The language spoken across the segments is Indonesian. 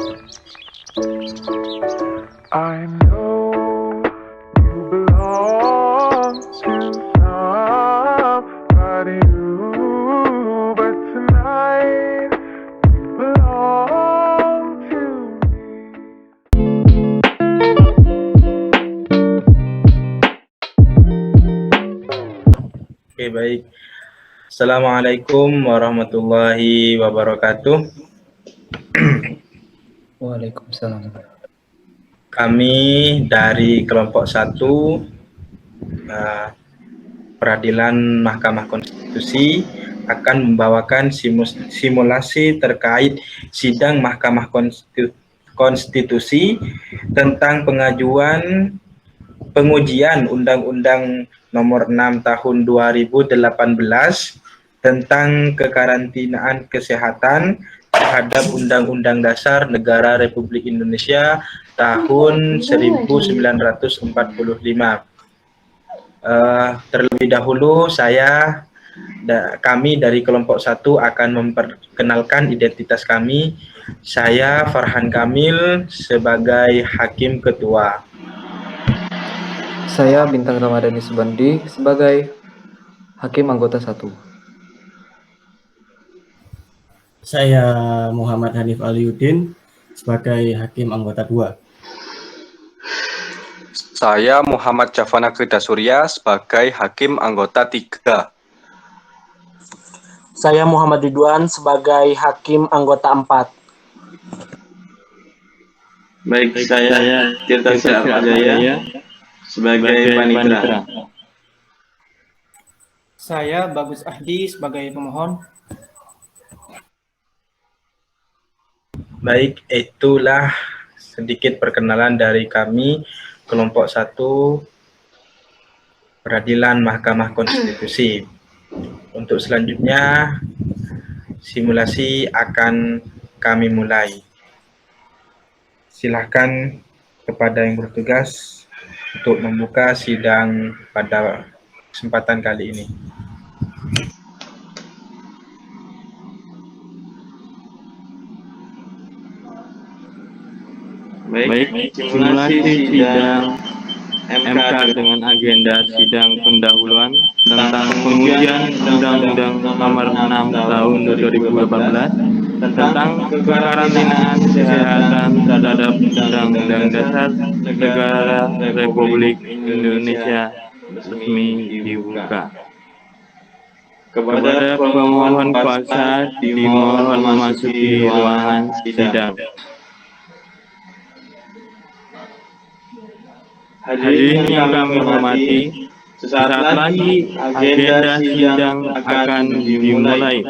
I know you belong to somebody new, but tonight you belong to me. Oke, baik. Assalamualaikum warahmatullahi wabarakatuh. Waalaikumsalam. Kami dari kelompok 1 Peradilan Mahkamah Konstitusi akan membawakan simulasi terkait sidang Mahkamah Konstitusi tentang pengujian Undang-Undang Nomor 6 Tahun 2018 tentang kekarantinaan kesehatan terhadap Undang-Undang Dasar Negara Republik Indonesia tahun 1945. Terlebih dahulu kami dari kelompok 1 akan memperkenalkan identitas kami. Saya Farhan Kamil sebagai Hakim Ketua. Saya Bintang Ramadhani Subandi sebagai Hakim Anggota 1. Saya Muhammad Hanif Aliuddin sebagai Hakim Anggota 2. Saya Muhammad Javana Surya sebagai Hakim Anggota 3. Saya Muhammad Ridwan sebagai Hakim Anggota 4. Baik, saya Tirta Syarjaya sebagai Panitera. Saya Bagus Ahdi sebagai pemohon. Baik, itulah sedikit perkenalan dari kami kelompok 1 Peradilan Mahkamah Konstitusi. Untuk selanjutnya simulasi akan kami mulai. Silakan kepada yang bertugas untuk membuka sidang pada kesempatan kali ini. Baik, simulasi sidang MK dengan agenda sidang pendahuluan tentang pengujian Undang-Undang Nomor 6 Tahun 2018 tentang kekarantinaan kesehatan terhadap Undang-Undang Dasar Negara Republik Indonesia resmi dibuka. Kepada pemohon kuasa dimohon memasuki ruangan sidang. Hadirin yang kami hormati, sesaat lagi agenda sidang akan dimulai.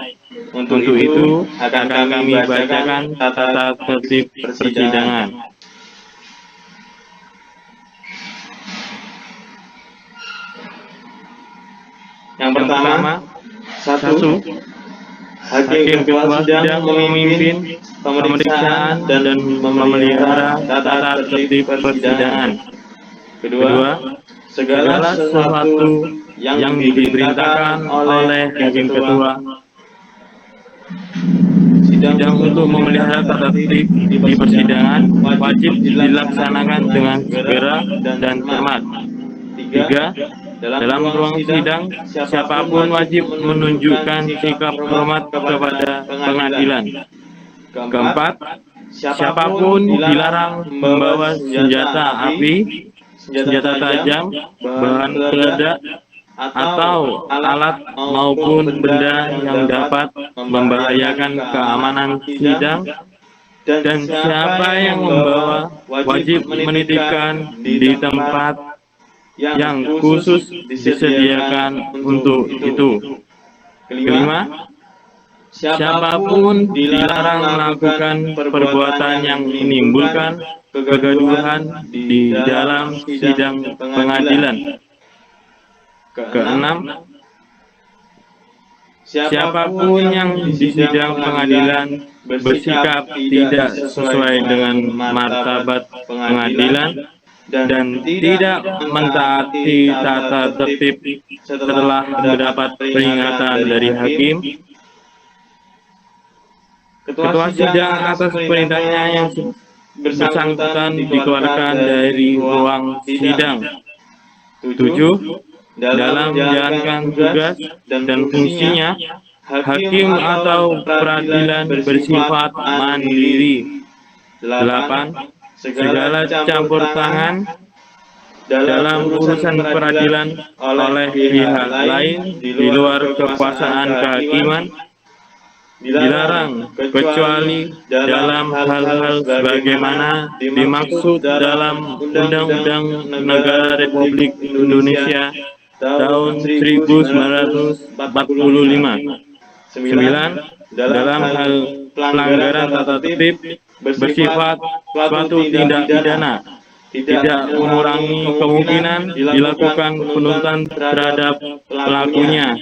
Untuk itu akan kami bacakan tata tertib persidangan. Yang pertama, 1. Hakim Ketua Sidang memimpin pemeriksaan dan memelihara tata tertib persidangan. Kedua, segala sesuatu yang diperintahkan oleh Hakim Ketua Sidang untuk memelihara tata tertib di persidangan wajib dilaksanakan dengan segera dan cermat. 3. Dalam ruang sidang, siapapun wajib menunjukkan sikap hormat kepada pengadilan. 4. Siapapun dilarang membawa senjata api, senjata tajam, bahan peledak, atau alat maupun benda yang dapat membahayakan keamanan sidang, dan siapa yang membawa wajib menitipkan di tempat yang khusus disediakan untuk itu. 5. Siapapun dilarang melakukan perbuatan yang menimbulkan kegaduhan di dalam sidang pengadilan. 6. Siapapun yang di sidang pengadilan bersikap tidak sesuai dengan martabat pengadilan dan tidak mentaati tata tertib setelah mendapat peringatan dari hakim, Ketua sidang atas perintahnya yang bersangkutan dikeluarkan dari ruang sidang. 7. Dalam menjalankan tugas dan fungsinya, hakim atau peradilan bersifat mandiri. 8. Segala campur tangan dalam urusan peradilan oleh pihak lain di luar kekuasaan kehakiman dilarang kecuali dalam hal-hal sebagaimana dimaksud dalam Undang-Undang Negara Republik Indonesia tahun 1945. 9. Dalam hal pelanggaran tata tertib bersifat suatu tindak pidana, tidak mengurangi kemungkinan dilakukan penuntutan terhadap pelakunya.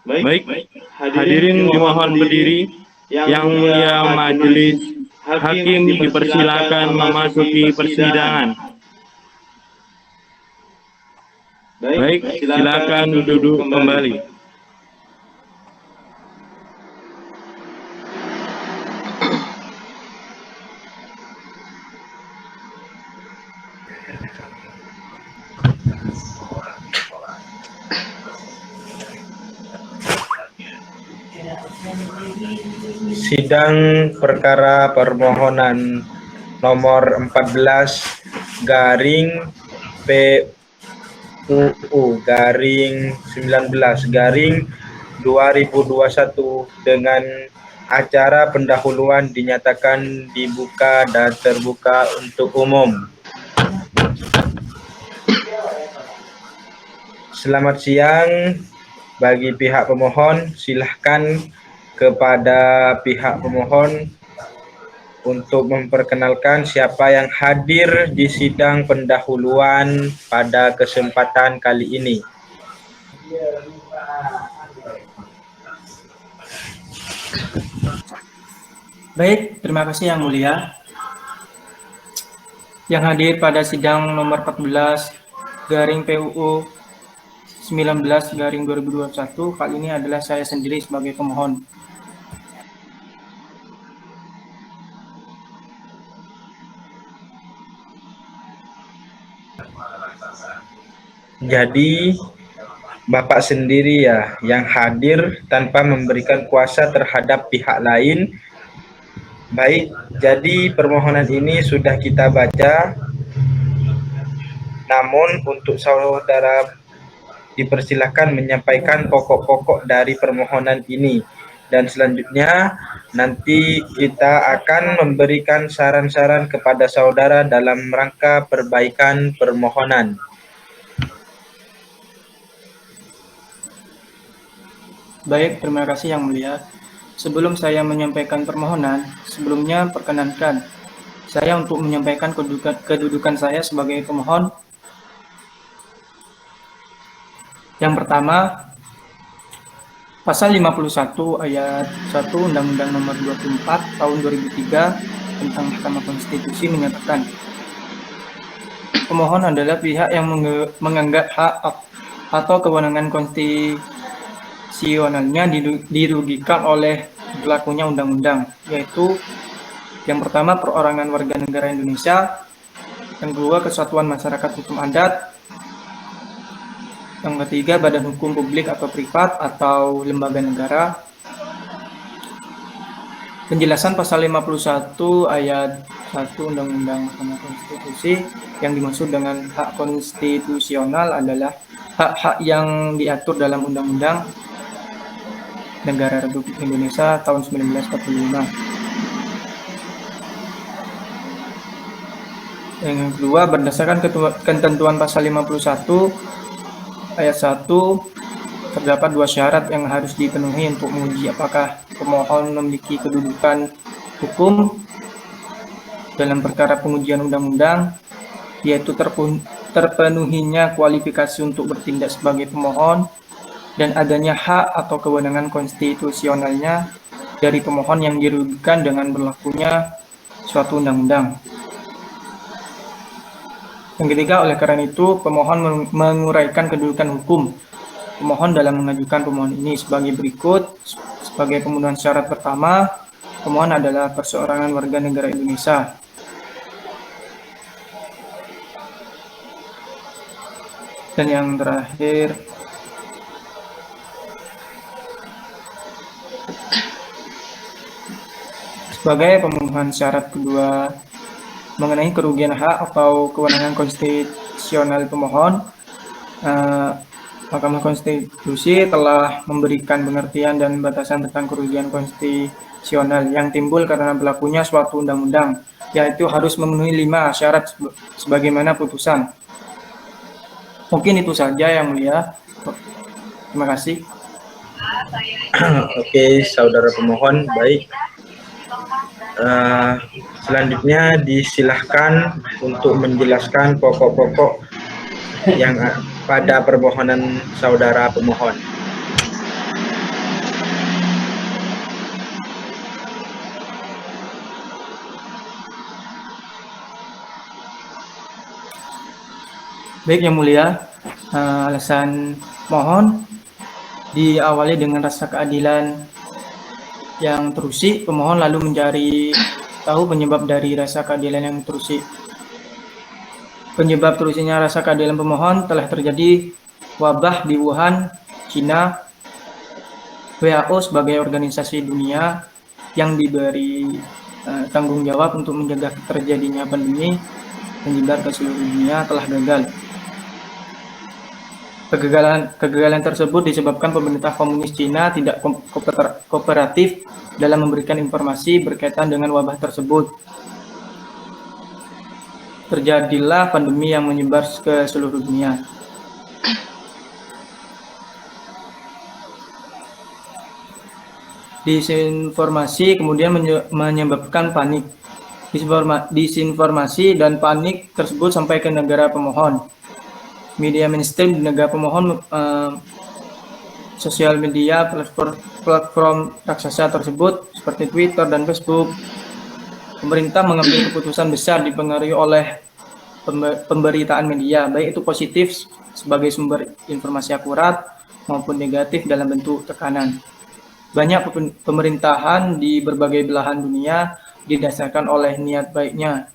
Baik, hadirin dimohon berdiri. Yang mulia majelis hakim dipersilakan memasuki persidangan. Baik, silakan duduk kembali. Sidang perkara permohonan nomor 14 garing PUU garing 19 garing 2021 dengan acara pendahuluan dinyatakan dibuka dan terbuka untuk umum. Selamat siang bagi pihak pemohon, silahkan kepada pihak pemohon untuk memperkenalkan siapa yang hadir di sidang pendahuluan pada kesempatan kali ini. Baik, terima kasih Yang Mulia. Yang hadir pada sidang nomor 14 garing PUU 19 garing 2021 kali ini adalah saya sendiri sebagai pemohon. Jadi Bapak sendiri ya yang hadir tanpa memberikan kuasa terhadap pihak lain. Baik, jadi permohonan ini sudah kita baca. Namun untuk saudara dipersilakan menyampaikan pokok-pokok dari permohonan ini. Dan selanjutnya nanti kita akan memberikan saran-saran kepada saudara dalam rangka perbaikan permohonan. Baik, terima kasih Yang Mulia. Sebelum saya menyampaikan permohonan, sebelumnya perkenankan saya untuk menyampaikan kedudukan saya sebagai pemohon. Yang pertama, Pasal 51 ayat 1 Undang-Undang Nomor 24 Tahun 2003 tentang Mahkamah Konstitusi menyatakan pemohon adalah pihak yang menganggap hak atau kewenangan konstitusionalnya dirugikan oleh berlakunya undang-undang, yaitu yang pertama perorangan warga negara Indonesia, yang kedua kesatuan masyarakat hukum adat, yang ketiga badan hukum publik atau privat atau lembaga negara. Penjelasan pasal 51 ayat 1 Undang-Undang Mahkamah Konstitusi yang dimaksud dengan hak konstitusional adalah hak-hak yang diatur dalam Undang-Undang Negara Republik Indonesia tahun 1945. Yang kedua, berdasarkan ketentuan pasal 51 ayat 1 terdapat dua syarat yang harus dipenuhi untuk menguji apakah pemohon memiliki kedudukan hukum dalam perkara pengujian undang-undang, yaitu terpenuhinya kualifikasi untuk bertindak sebagai pemohon dan adanya hak atau kewenangan konstitusionalnya dari pemohon yang dirugikan dengan berlakunya suatu undang-undang. Yang ketiga, oleh karena itu, pemohon menguraikan kedudukan hukum pemohon dalam mengajukan pemohon ini sebagai berikut. Sebagai pemenuhan syarat pertama, pemohon adalah perseorangan warga negara Indonesia. Dan yang terakhir, sebagai pemenuhan syarat kedua mengenai kerugian hak atau kewenangan konstitusional pemohon, Mahkamah Konstitusi telah memberikan pengertian dan batasan tentang kerugian konstitusional yang timbul karena berlakunya suatu undang-undang, yaitu harus memenuhi 5 syarat sebagaimana putusan. Mungkin itu saja yang mulia. Terima kasih. Oke, saudara pemohon, baik. Selanjutnya disilahkan untuk menjelaskan pokok-pokok yang pada permohonan saudara pemohon. Baik yang mulia, alasan mohon diawali dengan rasa keadilan yang terusik. Pemohon lalu mencari tahu penyebab dari rasa keadilan yang terusik. Penyebab terusiknya rasa keadilan pemohon telah terjadi wabah di Wuhan, Cina. WHO sebagai organisasi dunia yang diberi tanggung jawab untuk mencegah terjadinya pandemi menyebar ke seluruh dunia telah gagal. Kegagalan tersebut disebabkan pemerintah komunis Cina tidak kooperatif dalam memberikan informasi berkaitan dengan wabah tersebut. Terjadilah pandemi yang menyebar ke seluruh dunia. Disinformasi kemudian menyebabkan panik. Disinformasi dan panik tersebut sampai ke negara pemohon. Media mainstream di negara pemohon, sosial media, platform raksasa tersebut seperti Twitter dan Facebook. Pemerintah mengambil keputusan besar dipengaruhi oleh pemberitaan media, baik itu positif sebagai sumber informasi akurat maupun negatif dalam bentuk tekanan. Banyak pemerintahan di berbagai belahan dunia didasarkan oleh niat baiknya,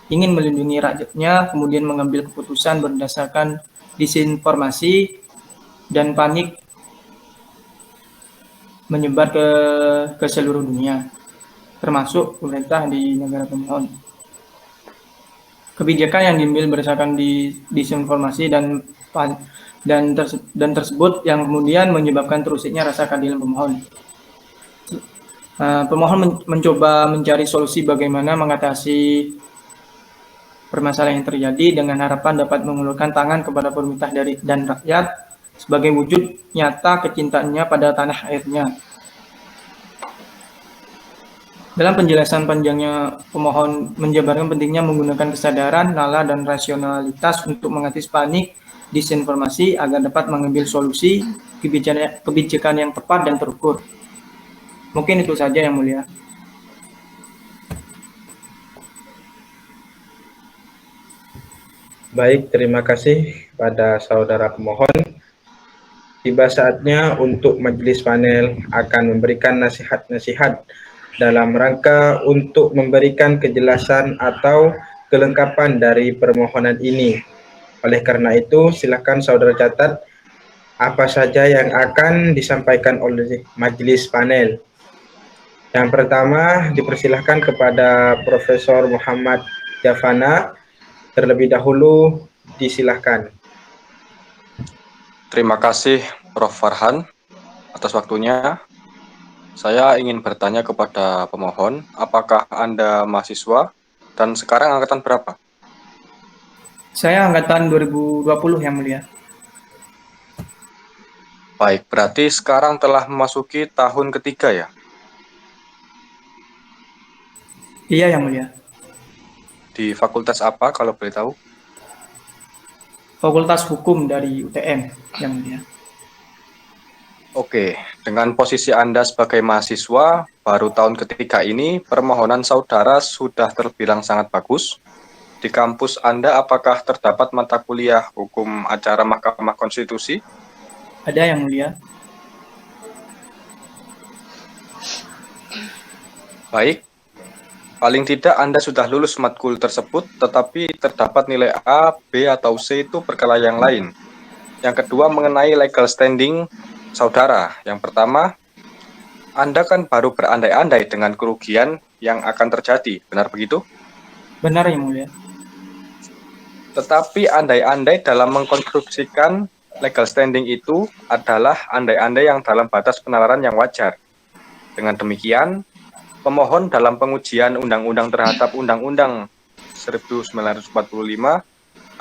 ingin melindungi rakyatnya, kemudian mengambil keputusan berdasarkan disinformasi dan panik menyebar ke seluruh dunia, termasuk pemerintah di negara pemohon. Kebijakan yang diambil berdasarkan disinformasi dan tersebut yang kemudian menyebabkan terusiknya rasa keadilan pemohon. Pemohon mencoba mencari solusi bagaimana mengatasi permasalahan yang terjadi dengan harapan dapat mengulurkan tangan kepada pemerintah dan rakyat sebagai wujud nyata kecintaannya pada tanah airnya. Dalam penjelasan panjangnya, pemohon menjabarkan pentingnya menggunakan kesadaran, nalar, dan rasionalitas untuk mengatasi panik disinformasi agar dapat mengambil solusi kebijakan yang tepat dan terukur. Mungkin itu saja yang mulia. Baik, terima kasih pada saudara pemohon. Tiba saatnya untuk majelis panel akan memberikan nasihat-nasihat dalam rangka untuk memberikan kejelasan atau kelengkapan dari permohonan ini. Oleh karena itu, silakan saudara catat apa saja yang akan disampaikan oleh majelis panel. Yang pertama, dipersilahkan kepada Profesor Muhammad Javana. Terlebih dahulu, disilahkan. Terima kasih Prof. Farhan atas waktunya. Saya ingin bertanya kepada pemohon, apakah Anda mahasiswa dan sekarang angkatan berapa? Saya angkatan 2020 yang mulia. Baik, berarti sekarang telah memasuki tahun ketiga ya? Iya yang mulia. Di fakultas apa kalau boleh tahu? Fakultas Hukum dari UTM yang mulia. Oke, dengan posisi Anda sebagai mahasiswa, baru tahun ketiga ini, permohonan saudara sudah terbilang sangat bagus. Di kampus Anda, apakah terdapat mata kuliah hukum acara Mahkamah Konstitusi? Ada yang mulia. Baik, paling tidak Anda sudah lulus matkul tersebut, tetapi terdapat nilai A, B, atau C itu perkara yang lain. Yang kedua mengenai legal standing saudara. Yang pertama, Anda kan baru berandai-andai dengan kerugian yang akan terjadi, benar begitu? Benar Yang Mulia. Tetapi andai-andai dalam mengkonstruksikan legal standing itu adalah andai-andai yang dalam batas penalaran yang wajar. Dengan demikian, pemohon dalam pengujian undang-undang terhadap Undang-Undang 1945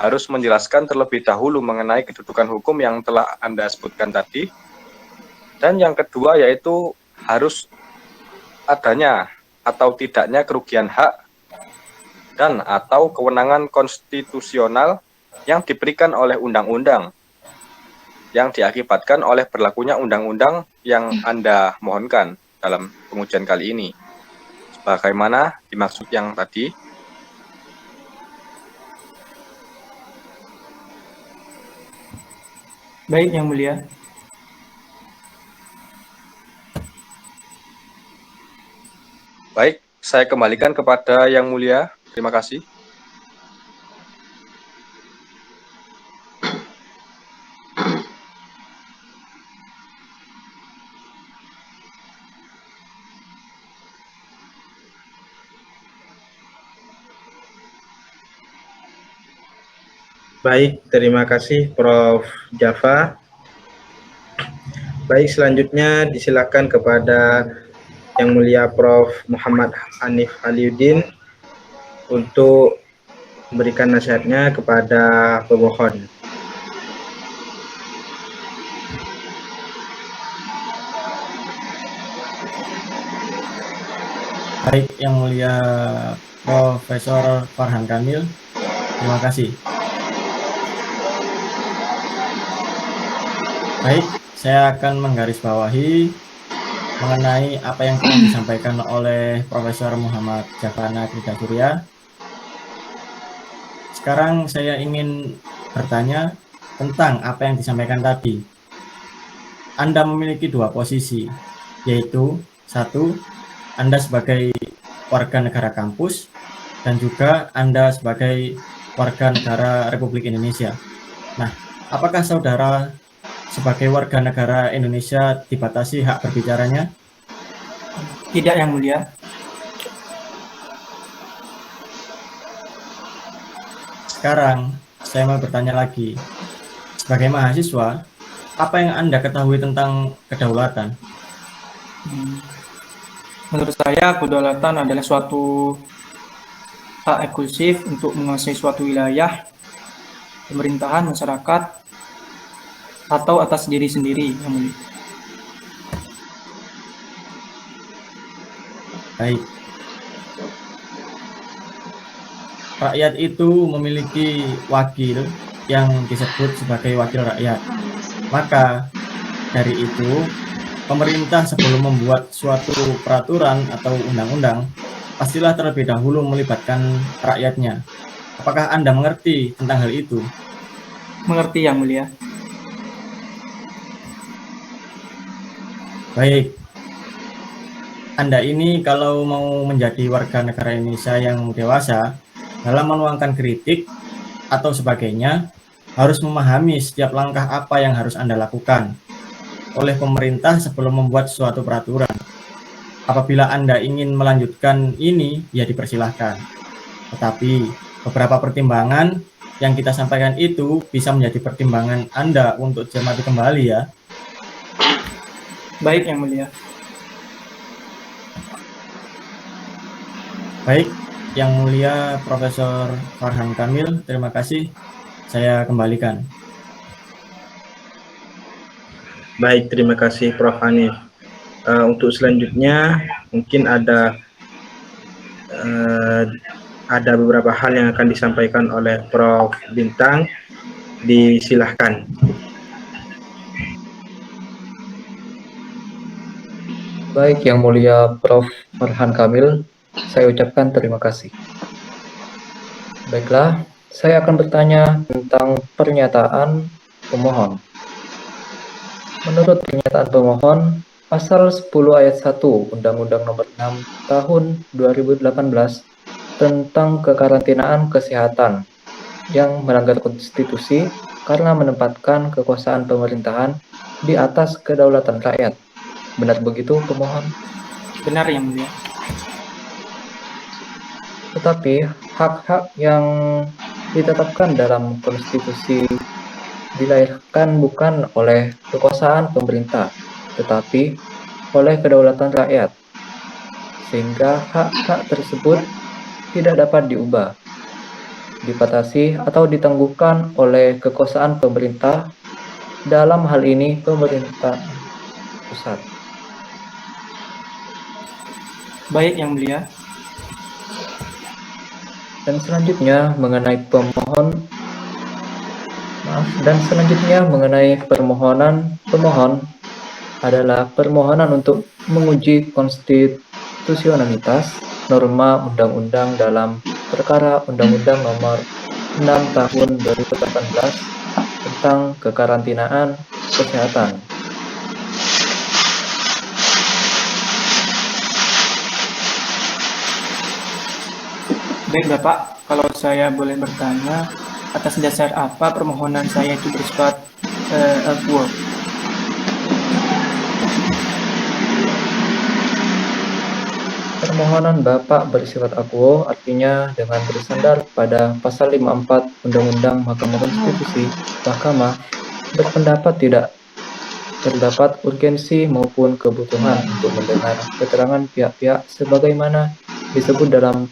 harus menjelaskan terlebih dahulu mengenai kedudukan hukum yang telah Anda sebutkan tadi. Dan yang kedua yaitu harus adanya atau tidaknya kerugian hak dan atau kewenangan konstitusional yang diberikan oleh undang-undang yang diakibatkan oleh berlakunya undang-undang yang Anda mohonkan dalam pengujian kali ini. Bagaimana dimaksud yang tadi? Baik Yang Mulia. Baik, saya kembalikan kepada Yang Mulia. Terima kasih. Baik, terima kasih Prof. Java. Baik, selanjutnya disilakan kepada Yang Mulia Prof. Muhammad Hanif Aliuddin untuk memberikan nasihatnya kepada pemohon. Baik, Yang Mulia Profesor Farhan Kamil, terima kasih. Baik, saya akan menggarisbawahi mengenai apa yang telah disampaikan oleh Profesor Muhammad Javana Krida Surya. Sekarang saya ingin bertanya tentang apa yang disampaikan tadi. Anda memiliki dua posisi, yaitu satu, Anda sebagai warga negara kampus, dan juga Anda sebagai warga negara Republik Indonesia. Nah, apakah saudara sebagai warga negara Indonesia dibatasi hak berbicaranya? Tidak Yang Mulia. Sekarang saya mau bertanya lagi. Sebagai mahasiswa, apa yang Anda ketahui tentang kedaulatan? Menurut saya, kedaulatan adalah suatu hak eksklusif untuk menguasai suatu wilayah, pemerintahan, masyarakat, atau atas diri sendiri, Yang Mulia. Baik. Rakyat itu memiliki wakil yang disebut sebagai wakil rakyat. Maka dari itu, pemerintah sebelum membuat suatu peraturan atau undang-undang, pastilah terlebih dahulu melibatkan rakyatnya. Apakah Anda mengerti tentang hal itu? Mengerti Yang Mulia. Baik. Anda ini kalau mau menjadi warga negara Indonesia yang dewasa, dalam menuangkan kritik atau sebagainya, harus memahami setiap langkah apa yang harus Anda lakukan oleh pemerintah sebelum membuat suatu peraturan. Apabila Anda ingin melanjutkan ini, ya dipersilahkan. Tetapi beberapa pertimbangan yang kita sampaikan itu bisa menjadi pertimbangan Anda untuk cermati kembali ya. Baik Yang Mulia. Baik, Yang Mulia Profesor Farhan Kamil, terima kasih. Saya kembalikan. Baik, terima kasih Prof. Hanif. Untuk selanjutnya mungkin ada beberapa hal yang akan disampaikan oleh Prof. Bintang. Disilahkan. Baik, Yang Mulia Prof. Farhan Kamil, saya ucapkan terima kasih. Baiklah, saya akan bertanya tentang pernyataan pemohon. Menurut pernyataan pemohon, Pasal 10 ayat 1 Undang-Undang Nomor 6 Tahun 2018 tentang kekarantinaan kesehatan yang melanggar konstitusi karena menempatkan kekuasaan pemerintahan di atas kedaulatan rakyat. Benar begitu, pemohon? Benar, Yang Mulia. Tetapi hak-hak yang ditetapkan dalam konstitusi dilahirkan bukan oleh kekuasaan pemerintah, tetapi oleh kedaulatan rakyat, sehingga hak-hak tersebut tidak dapat diubah, dibatasi atau ditangguhkan oleh kekuasaan pemerintah, dalam hal ini pemerintah pusat. Baik, Yang Mulia. Dan selanjutnya mengenai permohonan pemohon adalah permohonan untuk menguji konstitusionalitas norma undang-undang dalam perkara Undang-Undang Nomor 6 Tahun 2018 tentang kekarantinaan kesehatan. Baik, Bapak, kalau saya boleh bertanya, atas dasar apa permohonan saya itu bersifat akuo? Permohonan Bapak bersifat akuo artinya dengan bersandar pada pasal 54 Undang-Undang Mahkamah Konstitusi, Mahkamah berpendapat tidak terdapat urgensi maupun kebutuhan untuk mendengar keterangan pihak-pihak sebagaimana disebut dalam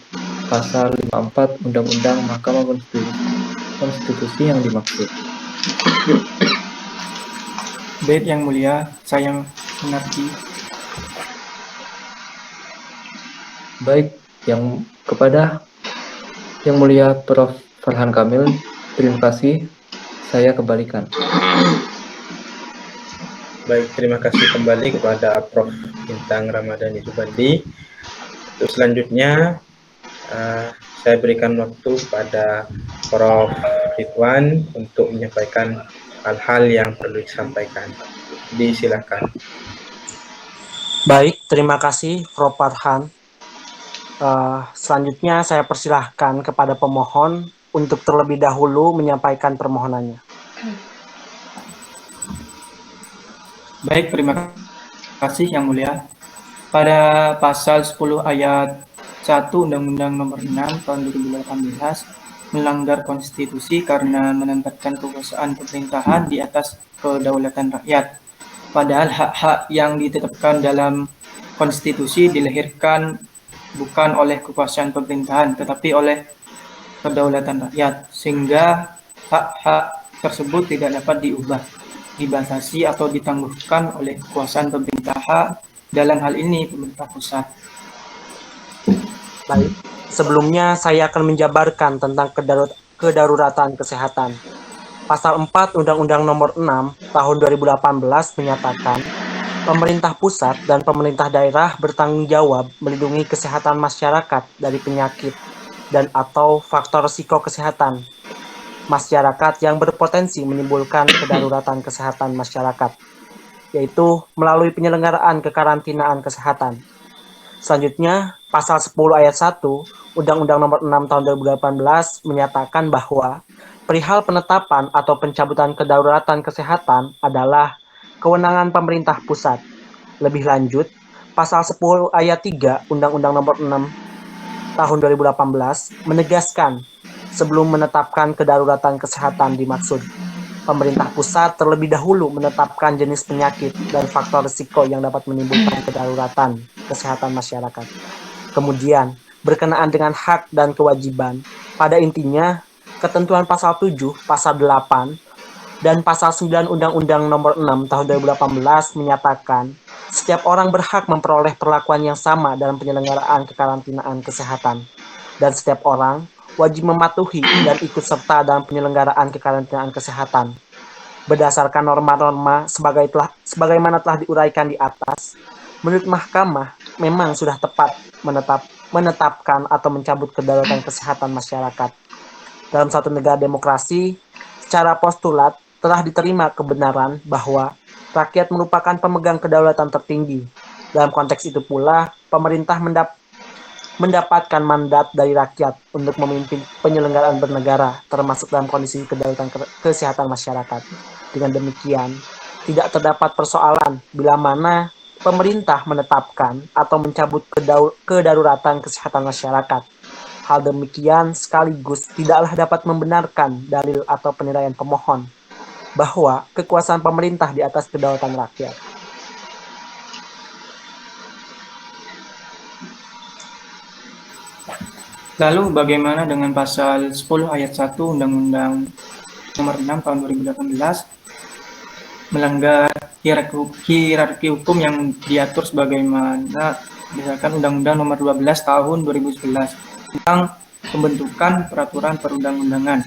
pasal 54 Undang-Undang Mahkamah Konstitusi yang dimaksud. Baik, Yang Mulia, saya mengerti. Baik, kepada Yang Mulia Prof. Farhan Kamil, terima kasih. Saya kembalikan. Baik, terima kasih kembali kepada Prof. Bintang Ramadhani Subandi. Untuk selanjutnya, saya berikan waktu kepada Prof. Ridwan untuk menyampaikan hal-hal yang perlu disampaikan. Disilakan. Baik, terima kasih Prof. Farhan. Selanjutnya saya persilahkan kepada pemohon untuk terlebih dahulu menyampaikan permohonannya. Baik, terima kasih Yang Mulia. Pada pasal 10 ayat 1 Undang-Undang Nomor 6 Tahun 2018 melanggar konstitusi karena menempatkan kekuasaan pemerintahan di atas kedaulatan rakyat. Padahal hak-hak yang ditetapkan dalam konstitusi dilahirkan bukan oleh kekuasaan pemerintahan, tetapi oleh kedaulatan rakyat, sehingga hak-hak tersebut tidak dapat diubah, dibatasi atau ditangguhkan oleh kekuasaan pemerintah, dalam hal ini pemerintah pusat. Baik, sebelumnya saya akan menjabarkan tentang kedaruratan kesehatan. Pasal 4 Undang-Undang Nomor 6 Tahun 2018 menyatakan pemerintah pusat dan pemerintah daerah bertanggung jawab melindungi kesehatan masyarakat dari penyakit dan atau faktor risiko kesehatan masyarakat yang berpotensi menimbulkan kedaruratan kesehatan masyarakat, yaitu melalui penyelenggaraan kekarantinaan kesehatan. Selanjutnya, pasal 10 ayat 1 Undang-Undang Nomor 6 Tahun 2018 menyatakan bahwa perihal penetapan atau pencabutan kedaruratan kesehatan adalah kewenangan pemerintah pusat. Lebih lanjut, pasal 10 ayat 3 Undang-Undang Nomor 6 Tahun 2018 menegaskan sebelum menetapkan kedaruratan kesehatan dimaksud pemerintah pusat terlebih dahulu menetapkan jenis penyakit dan faktor risiko yang dapat menimbulkan kedaruratan kesehatan masyarakat. Kemudian, berkenaan dengan hak dan kewajiban, pada intinya, ketentuan pasal 7, pasal 8, dan pasal 9 Undang-Undang Nomor 6 Tahun 2018 menyatakan setiap orang berhak memperoleh perlakuan yang sama dalam penyelenggaraan kekarantinaan kesehatan, dan setiap orang wajib mematuhi dan ikut serta dalam penyelenggaraan kekarantinaan kesehatan. Berdasarkan norma-norma sebagaimana telah diuraikan di atas, menurut Mahkamah memang sudah tepat menetapkan atau mencabut kedaulatan kesehatan masyarakat. Dalam suatu negara demokrasi, secara postulat telah diterima kebenaran bahwa Rakyat merupakan pemegang kedaulatan tertinggi. Dalam konteks itu pula, pemerintah mendapatkan mandat dari rakyat untuk memimpin penyelenggaraan bernegara, termasuk dalam kondisi kedaulatan kesehatan masyarakat. Dengan demikian, tidak terdapat persoalan bila mana pemerintah menetapkan atau mencabut kedaruratan kesehatan masyarakat. Hal demikian sekaligus tidaklah dapat membenarkan dalil atau penilaian pemohon bahwa kekuasaan pemerintah di atas kedaulatan rakyat. Lalu bagaimana dengan pasal 10 ayat 1 Undang-Undang Nomor 6 Tahun 2018 melanggar hierarki hukum yang diatur sebagaimana berdasarkan Undang-Undang Nomor 12 Tahun 2011 tentang pembentukan peraturan perundang-undangan,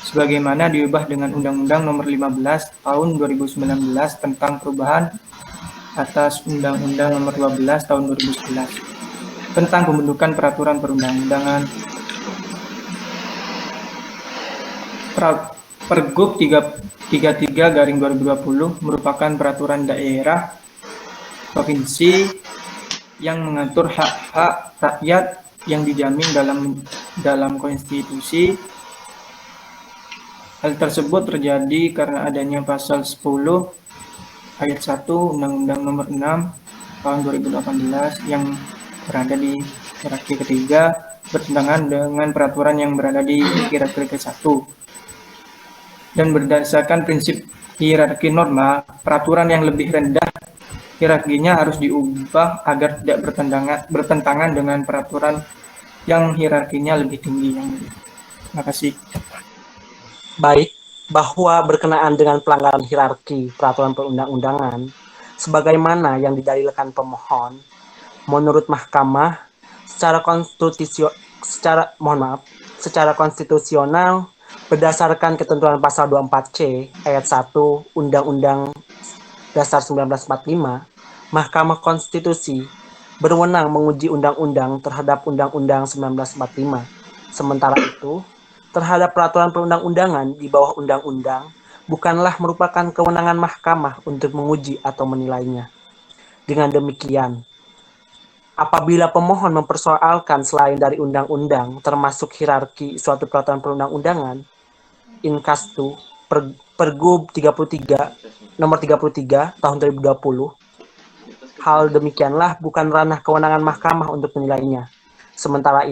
sebagaimana diubah dengan Undang-Undang Nomor 15 Tahun 2019 tentang perubahan atas Undang-Undang Nomor 12 Tahun 2011 tentang pembentukan peraturan perundang-undangan. Pergub 33/2020 merupakan peraturan daerah provinsi yang mengatur hak-hak rakyat yang dijamin dalam konstitusi. Hal tersebut terjadi karena adanya pasal 10 ayat 1 Undang-Undang Nomor 6 Tahun 2018 yang berada di hierarki ketiga bertentangan dengan peraturan yang berada di hierarki ke-1. Dan berdasarkan prinsip hierarki norma, peraturan yang lebih rendah hierarkinya harus diubah agar tidak bertentangan dengan peraturan yang hierarkinya lebih tinggi. Terima kasih. Baik, bahwa berkenaan dengan pelanggaran hierarki peraturan perundang-undangan, sebagaimana yang didalilkan pemohon, menurut Mahkamah, secara konstitusional, berdasarkan ketentuan pasal 24C ayat 1 Undang-Undang Dasar 1945, Mahkamah Konstitusi berwenang menguji undang-undang terhadap Undang-Undang 1945. Sementara itu, terhadap peraturan perundang-undangan di bawah undang-undang bukanlah merupakan kewenangan mahkamah untuk menguji atau menilainya. Dengan demikian, apabila pemohon mempersoalkan selain dari undang-undang termasuk hierarki suatu peraturan perundang-undangan, Inkastu Pergub 33 Nomor 33 Tahun 2020, hal demikianlah bukan ranah kewenangan mahkamah untuk menilainya. Sementara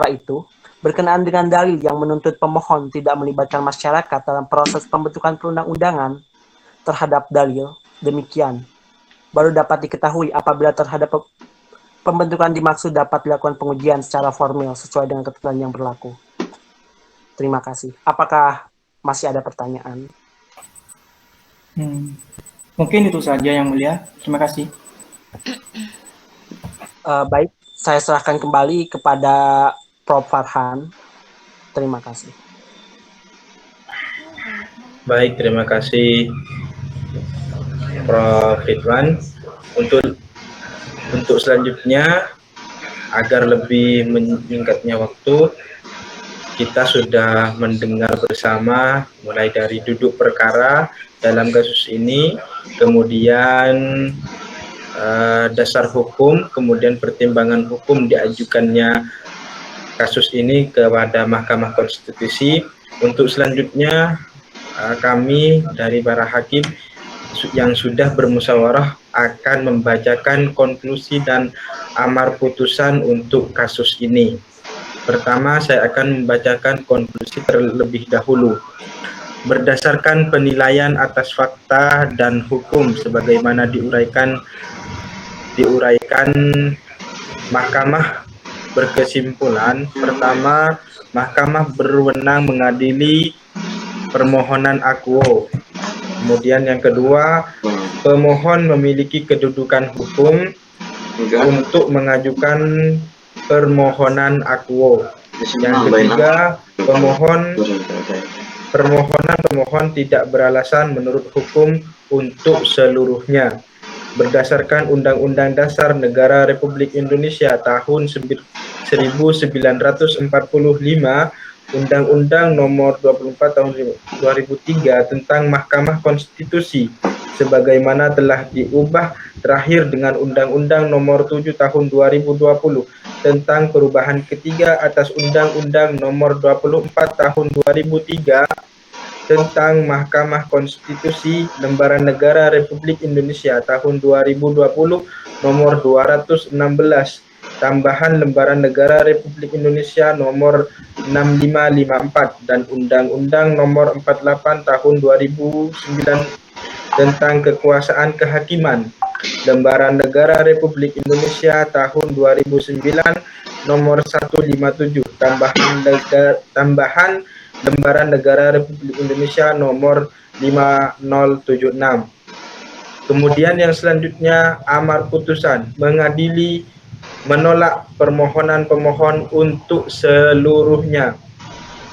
itu, berkenaan dengan dalil yang menuntut pemohon tidak melibatkan masyarakat dalam proses pembentukan perundang-undangan terhadap dalil demikian, baru dapat diketahui apabila terhadap pembentukan dimaksud dapat dilakukan pengujian secara formal sesuai dengan ketentuan yang berlaku. Terima kasih. Apakah masih ada pertanyaan? Mungkin itu saja yang mulia. Terima kasih. Baik, saya serahkan kembali kepada Prof. Farhan. Terima kasih. Baik, terima kasih Prof. Ridwan. Untuk selanjutnya, agar lebih menyingkatnya waktu, kita sudah mendengar bersama mulai dari duduk perkara dalam kasus ini, kemudian dasar hukum, kemudian pertimbangan hukum diajukannya kasus ini kepada Mahkamah Konstitusi. Untuk selanjutnya, kami dari para hakim yang sudah bermusyawarah akan membacakan konklusi dan amar putusan untuk kasus ini. Pertama, saya akan membacakan konklusi terlebih dahulu. Berdasarkan penilaian atas fakta dan hukum sebagaimana diuraikan Mahkamah berkesimpulan, pertama, Mahkamah berwenang mengadili permohonan akuo. Kemudian yang kedua, pemohon memiliki kedudukan hukum untuk mengajukan permohonan akuo. Yang ketiga, permohonan pemohon tidak beralasan menurut hukum untuk seluruhnya. Berdasarkan Undang-Undang Dasar Negara Republik Indonesia tahun 1945, Undang-Undang Nomor 24 Tahun 2003 tentang Mahkamah Konstitusi sebagaimana telah diubah terakhir dengan Undang-Undang Nomor 7 Tahun 2020 tentang perubahan ketiga atas Undang-Undang Nomor 24 Tahun 2003 tentang Mahkamah Konstitusi Lembaran Negara Republik Indonesia tahun 2020 Nomor 216 tambahan Lembaran Negara Republik Indonesia Nomor 6554 dan Undang-Undang Nomor 48 Tahun 2009 tentang Kekuasaan Kehakiman, Lembaran Negara Republik Indonesia tahun 2009 Nomor 157 tambahan Lembaran Negara Republik Indonesia Nomor 5076. Kemudian yang selanjutnya amar putusan mengadili menolak permohonan pemohon untuk seluruhnya.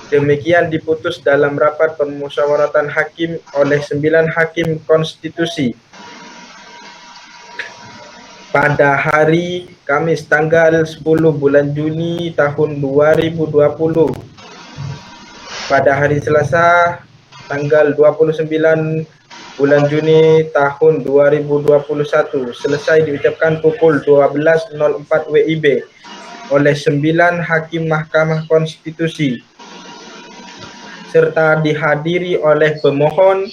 Demikian diputus dalam rapat permusyawaratan hakim oleh 9 hakim konstitusi pada hari Kamis tanggal 10 bulan Juni tahun 2020. Pada hari Selasa tanggal 29 bulan Juni tahun 2021 selesai diucapkan pukul 12.04 WIB oleh 9 hakim Mahkamah Konstitusi serta dihadiri oleh pemohon,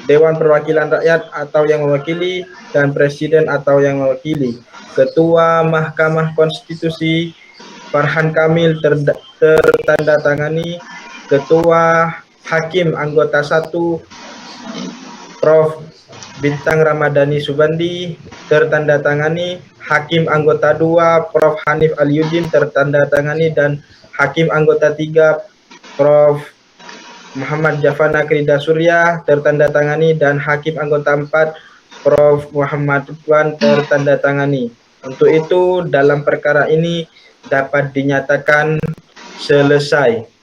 Dewan Perwakilan Rakyat atau yang mewakili, dan Presiden atau yang mewakili. Ketua Mahkamah Konstitusi Farhan Kamil tertandatangani. Ketua Hakim Anggota 1 Prof. Bintang Ramadhani Subandi tertandatangani. Hakim Anggota 2 Prof. Hanif Aliuddin tertandatangani, dan Hakim Anggota 3 Prof. Muhammad Jafana Krida Surya tertandatangani, dan Hakim Anggota 4 Prof. Muhammad Ridwan tertandatangani. Untuk itu dalam perkara ini dapat dinyatakan selesai.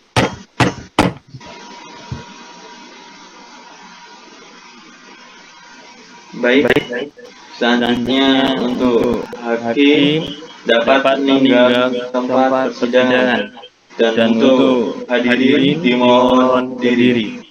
Baik, selanjutnya untuk hakim dapat meninggal tempat persidangan dan untuk hadirin dimohon berdiri.